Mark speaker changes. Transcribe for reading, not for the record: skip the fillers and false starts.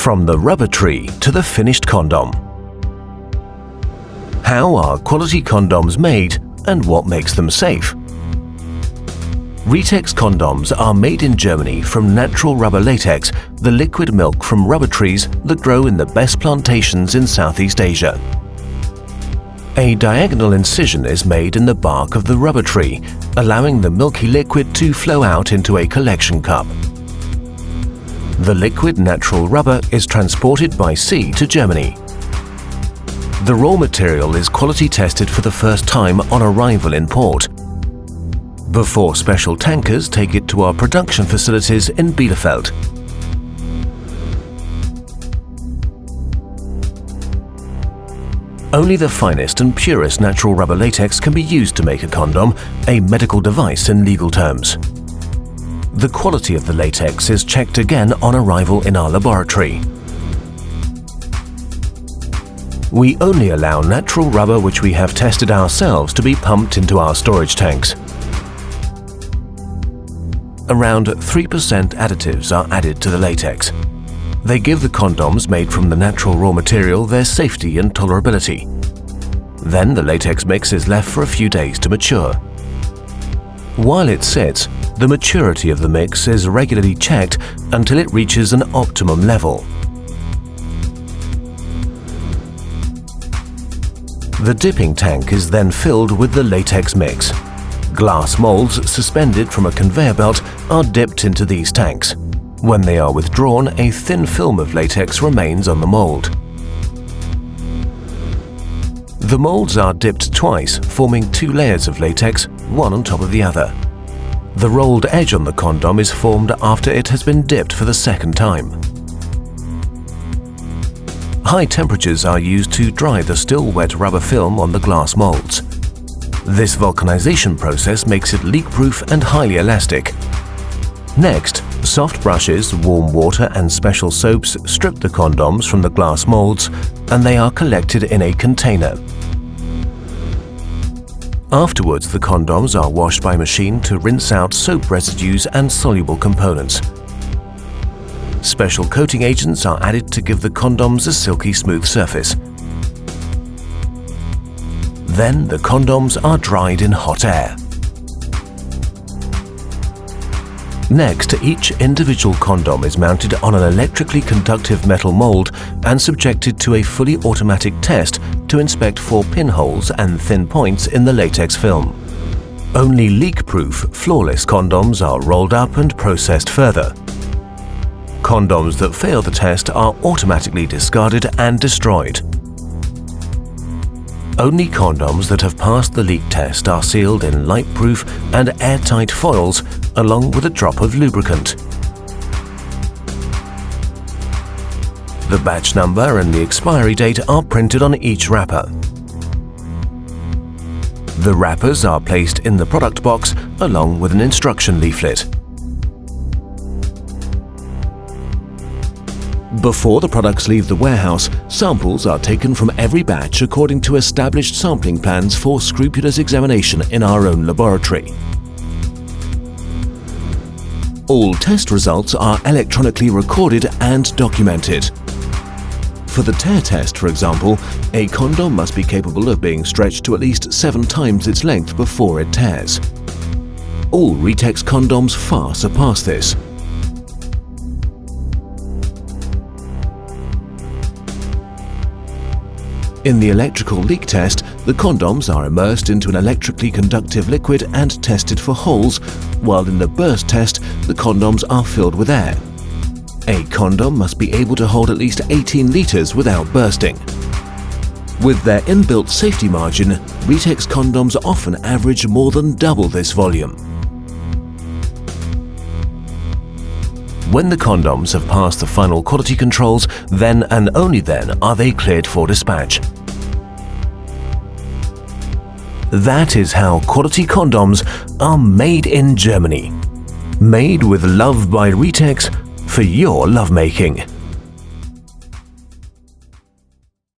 Speaker 1: From the rubber tree to the finished condom. How are quality condoms made and what makes them safe? Ritex condoms are made in Germany from natural rubber latex, the liquid milk from rubber trees that grow in the best plantations in Southeast Asia. A diagonal incision is made in the bark of the rubber tree, allowing the milky liquid to flow out into a collection cup. The liquid natural rubber is transported by sea to Germany. The raw material is quality tested for the first time on arrival in port, before special tankers take it to our production facilities in Bielefeld. Only the finest and purest natural rubber latex can be used to make a condom, a medical device in legal terms. The quality of the latex is checked again on arrival in our laboratory. We only allow natural rubber which we have tested ourselves to be pumped into our storage tanks. Around 3% additives are added to the latex. They give the condoms made from the natural raw material their safety and tolerability. Then the latex mix is left for a few days to mature. While it sits, the maturity of the mix is regularly checked until it reaches an optimum level. The dipping tank is then filled with the latex mix. Glass molds suspended from a conveyor belt are dipped into these tanks. When they are withdrawn, a thin film of latex remains on the mold. The molds are dipped twice, forming two layers of latex, one on top of the other. The rolled edge on the condom is formed after it has been dipped for the second time. High temperatures are used to dry the still wet rubber film on the glass molds. This vulcanization process makes it leak-proof and highly elastic. Next, soft brushes, warm water and special soaps strip the condoms from the glass molds and they are collected in a container. Afterwards, the condoms are washed by machine to rinse out soap residues and soluble components. Special coating agents are added to give the condoms a silky smooth surface. Then the condoms are dried in hot air. Next, each individual condom is mounted on an electrically conductive metal mold and subjected to a fully automatic test to inspect for pinholes and thin points in the latex film. Only leak-proof, flawless condoms are rolled up and processed further. Condoms that fail the test are automatically discarded and destroyed. Only condoms that have passed the leak test are sealed in light-proof and airtight foils along with a drop of lubricant. The batch number and the expiry date are printed on each wrapper. The wrappers are placed in the product box along with an instruction leaflet. Before the products leave the warehouse, samples are taken from every batch according to established sampling plans for scrupulous examination in our own laboratory. All test results are electronically recorded and documented. For the tear test, for example, a condom must be capable of being stretched to at least 7 times its length before it tears. All Ritex condoms far surpass this. In the electrical leak test, the condoms are immersed into an electrically conductive liquid and tested for holes, while in the burst test, the condoms are filled with air. A condom must be able to hold at least 18 liters without bursting. With their inbuilt safety margin, Ritex condoms often average more than double this volume. When the condoms have passed the final quality controls, then and only then are they cleared for dispatch. That is how quality condoms are made in Germany. Made with love by Ritex for your lovemaking.